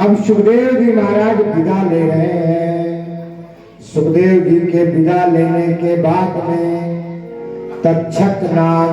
अब सुखदेव जी महाराज विदा ले रहे हैं। सुखदेव जी के विदा लेने के बाद में तक्षक नाग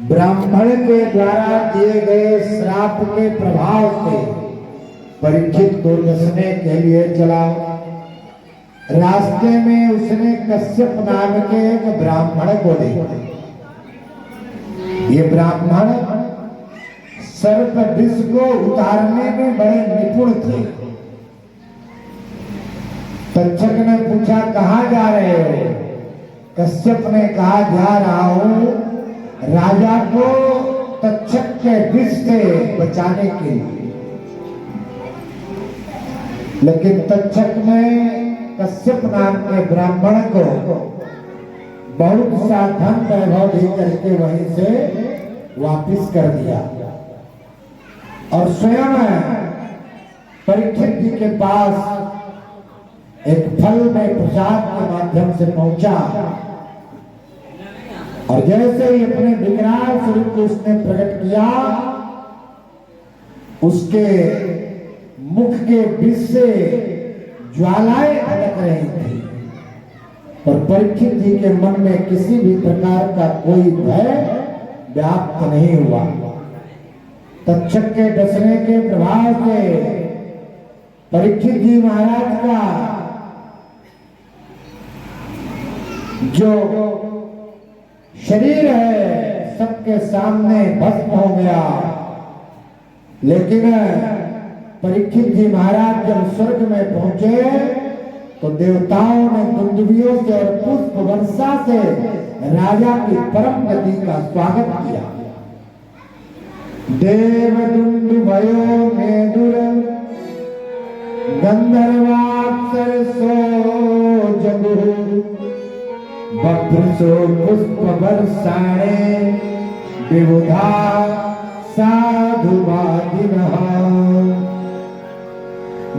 ब्राह्मण के द्वारा दिए गए श्राप के प्रभाव से परीक्षित को डसने के लिए चला। रास्ते में उसने कश्यप नाम के एक ब्राह्मण को देखा। ये ब्राह्मण सर्प विष को उतारने में बड़े निपुण थे। तक्षक ने पूछा, कहाँ जा रहे हो? कश्यप ने कहा, जा रहा हूं राजा को तक्षक के विष से बचाने के लिए। लेकिन तक्षक ने कश्यप नाम के ब्राह्मण को बहुत सा धन वैभव दे करके वहीं से वापिस कर दिया और स्वयं परीक्षित जी के पास एक फल में प्रसाद के माध्यम से पहुंचा और जैसे ही अपने विकराल स्वरूप को उसने प्रकट किया, उसके मुख के विष से ज्वालाएं भड़क रही थी और परीक्षित जी के मन में किसी भी प्रकार का कोई भय व्याप्त नहीं हुआ। तक्षक के डसने के प्रभाव से परीक्षित जी महाराज का जो शरीर है सबके सामने भस्म हो गया। लेकिन परीक्षित जी महाराज जब स्वर्ग में पहुंचे तो देवताओं ने दुंदुभियों से और पुष्प वर्षा से राजा की परम गति का स्वागत किया। देव दुंदुभयो मेदुर गंधर्वाप्सरसो जगु बभ्रसो पुष्प वर्षाणे विबुधा साधुवादिनः।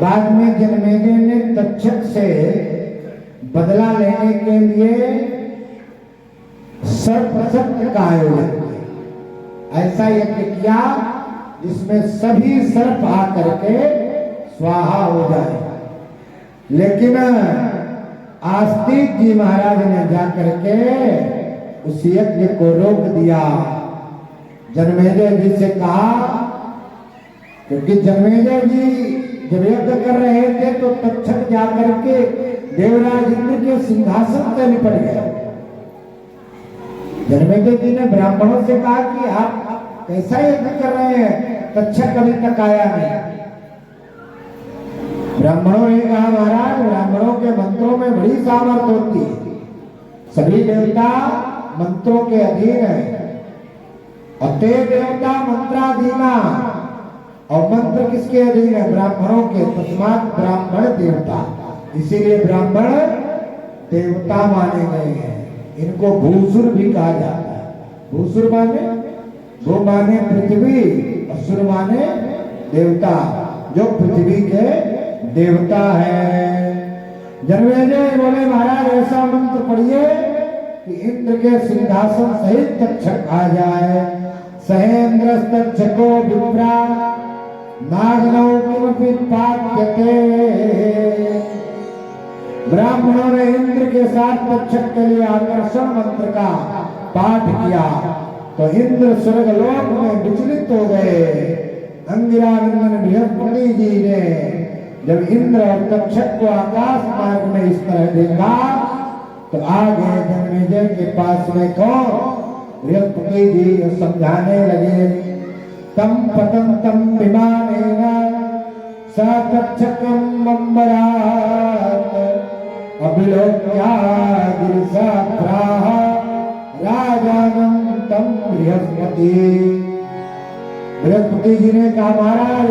बाद में जन्मेजय ने तक्षक से बदला लेने के लिए सर्पसत्र का आयोजन किया। ऐसा यज्ञ किया जिसमें सभी सर्प आकर के स्वाहा हो जाए। लेकिन आस्तिक जी महाराज ने जाकर के उस यज्ञ को रोक दिया। जन्मेजय जी से कहा, क्योंकि जन्मेजय जी जब यज्ञ कर रहे थे तो तक्षक जाकर के देवराज इंद्र के सिंहासन से निपट गया। जन्मेजय जी ने ब्राह्मणों से कहा कि आप कैसा यज्ञ कर रहे हैं, तक्षक अभी तक आया नहीं। ब्राह्मणों ने कहा, महाराज ब्राह्मणों के मंत्रों में बड़ी सामर्थ्य होती है, सभी देवता मंत्रों के अधीन है। अते देवता मंत्राधीना, और मंत्र किसके अधीन है? ब्राह्मणों के। तस्मात् ब्राह्मण देवता, इसीलिए ब्राह्मण देवता माने गए हैं। इनको भूसुर भी कहा जाता है। भूसुर माने, भू माने पृथ्वी, असुर माने देवता, जो पृथ्वी के देवता है। जन्मेजय बोले, महाराज ऐसा मंत्र पढ़िए कि इंद्र के सिंहासन सहित तक्षक आ जाए। सहेन्द्र तक्षको विप्रा नागनौ किमपि पाट्यते। ब्राह्मणों ने इंद्र के साथ तक्षक के लिए आकर्षण मंत्र का पाठ किया तो इंद्र स्वर्गलोक में विचलित हो गए। अंगिरा नंदन बृहस्पति जी ने जब इंद्र और तक्षक को आकाश मार्ग में इस तरह देखा तो आ गए जन्मेजय के पास में। कौन? बृहस्पति जी समझाने लगे। तम पतंतम विमानेन स तक्षकम् अम्बरात् अभिलोक्या गिरिशा प्राह राजानं तम बृहस्पति। बृहस्पति जी ने कहा, महाराज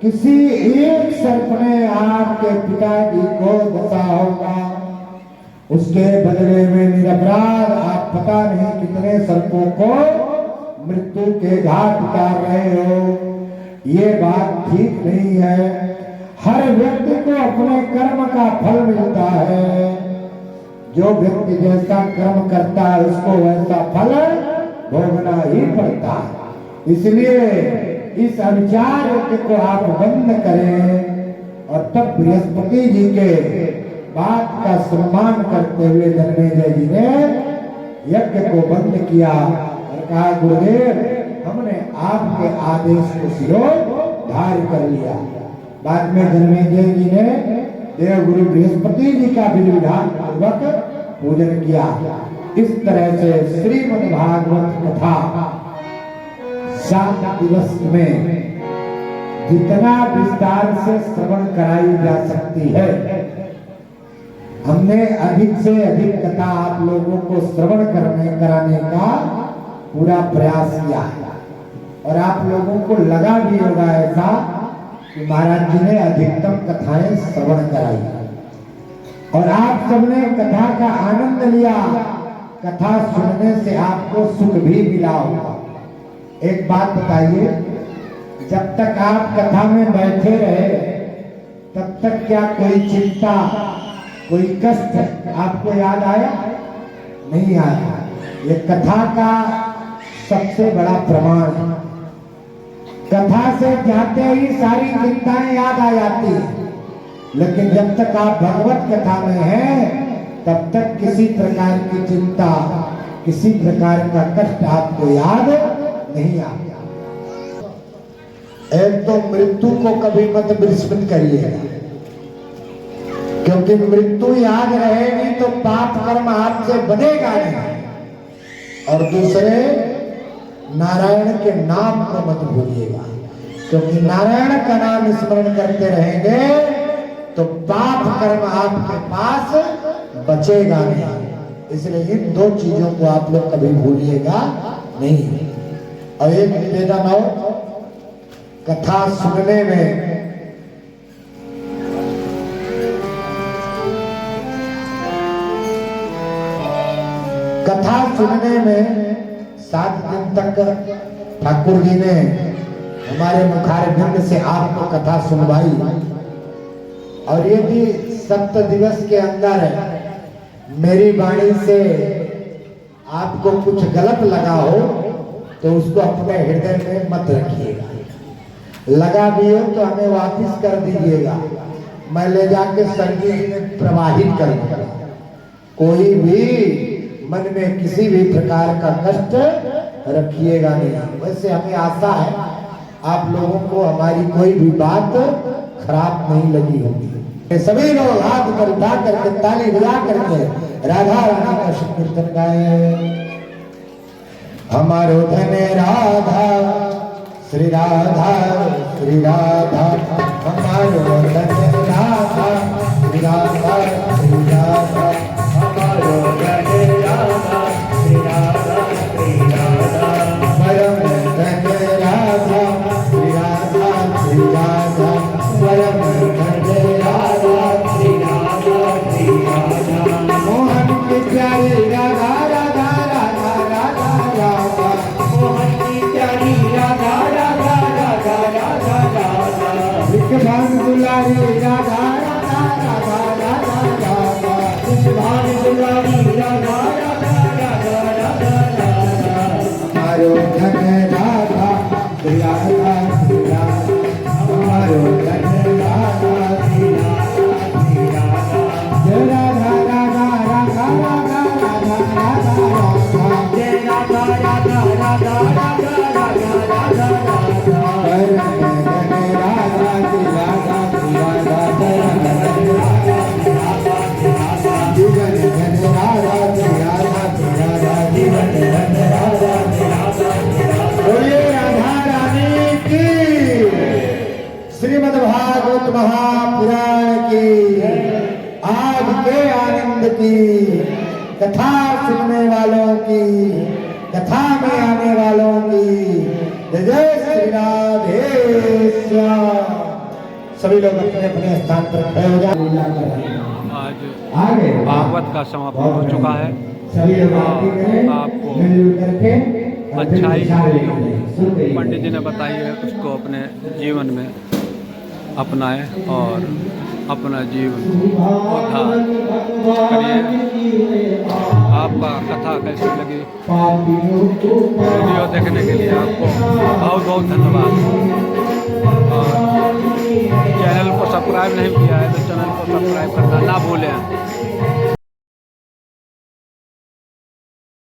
किसी एक सर्प ने आपके पिताजी को डसा होगा, उसके बदले में निरपराध आप पता नहीं कितने सर्पों को मृत्यु के घाट उतार रहे हो। ये बात ठीक नहीं है। हर व्यक्ति को अपने कर्म का फल मिलता है। जो व्यक्ति जैसा कर्म करता है उसको वैसा फल भोगना ही पड़ता है। इसलिए इस अविचार यज्ञ को आप बंद करें। और तब बृहस्पति जी के बात का सम्मान करते हुए जन्मेजय जी ने यज्ञ को बंद किया और कहा गुरुदेव हमने आपके आदेश को शिरोधार्य कर लिया। बाद में जन्मेजय जी ने देव गुरु बृहस्पति जी का विधि विधान पूर्वक पूजन किया। इस तरह से श्रीमद् भागवत कथा 7 दिवस में जितना विस्तार से श्रवण कराई जा सकती है, हमने अधिक से अधिक कथा आप लोगों को श्रवण कराने का पूरा प्रयास किया है। और आप लोगों को लगा भी होगा ऐसा कि महाराज जी ने अधिकतम कथाएं श्रवण कराई और आप सबने कथा का आनंद लिया। कथा सुनने से आपको सुख भी मिला होगा। एक बात बताइए, जब तक आप कथा में बैठे रहे तब तक क्या कोई चिंता कोई कष्ट आपको याद आया? नहीं आया। ये कथा का सबसे बड़ा प्रमाण है। कथा से जाते ही सारी चिंताएं याद आ जाती है, लेकिन जब तक आप भगवत कथा में हैं तब तक किसी प्रकार की चिंता किसी प्रकार का कष्ट आपको याद नहीं आता। एक तो मृत्यु को कभी मत विस्मृत करिएगा, क्योंकि मृत्यु याद रहेगी तो पाप कर्म आपसे बनेगा नहीं। और दूसरे, नारायण के नाम को मत भूलिएगा, क्योंकि नारायण का नाम स्मरण करते रहेंगे तो पाप कर्म आपके पास बचेगा नहीं। इसलिए इन 2 चीजों को आप लोग कभी भूलिएगा नहीं। और एक निवेदन हो, कथा सुनने में कथा सुनने में 7 दिन तक ठाकुर जी ने हमारे मुखारबिंद से आपको कथा सुनवाई। और यदि 7 दिवस के अंदर मेरी वाणी से आपको कुछ गलत लगा हो तो उसको अपने हृदय में मत रखिएगा। लगा भी हो तो हमें वापस कर दीजिएगा, मैं ले जाके सरगी में प्रवाहित कर दूंगा। कोई भी मन में किसी भी प्रकार का कष्ट रखिएगा नहीं। वैसे हमें आशा है आप लोगों को हमारी कोई भी बात खराब नहीं लगी होगी। सभी लोग हाथ पर उठा करके ताली बजा करके राधा रानी का कीर्तन गाए। हमारो धन राधा श्री राधा श्री राधा, हमारो धन राधा श्री राधा श्री राधा, हमारो धन राधा श्री राधा श्री राधा, परम धन राधा श्री राधा श्री राधा, परम धन राधा श्री राधा श्री राधा, मोहन की प्यारी राधा राधा राधा राधा राधा, मोहन की प्यारी राधा राधा राधा राधा राधा, विश्वान दुलारी राधा राधा राधा राधा राधा, विश्वान दुलारी राधा राधा राधा राधा राधा, हमारो धन राधा श्री राधा श्री राधा, हमारो धन राधा श्री राधा श्री राधा, जय राधा राधा राधा राधा राधा राधा राधा, जय राधा राधा राधा राधा राधा राधा राधा, राधा श्री राधा श्री राधा, जीवन धन राधा श्री राधा श्री राधा, जीवन धन राधा श्री राधा श्री राधा। बोलिए राधा रानी की, श्रीमद् भागवत महापुराण की, आज के आनंद की, कथा सुनने वालों की, कथा में आने वालों की, जय श्री राधे श्याम। सभी लोग अपने अपने स्थान पर खड़े हो जाए। आज भागवत का समापन हो चुका है। सभी लोग आपको मिलजुल करके अच्छाई पंडित जी ने बताई है उसको अपने जीवन में अपनाएं और अपना जीवन उद्धार करिए। आपका कथा कैसी लगी, वीडियो देखने के लिए आपको बहुत बहुत धन्यवाद। और चैनल को सब्सक्राइब नहीं किया है तो चैनल को सब्सक्राइब करना ना भूलें।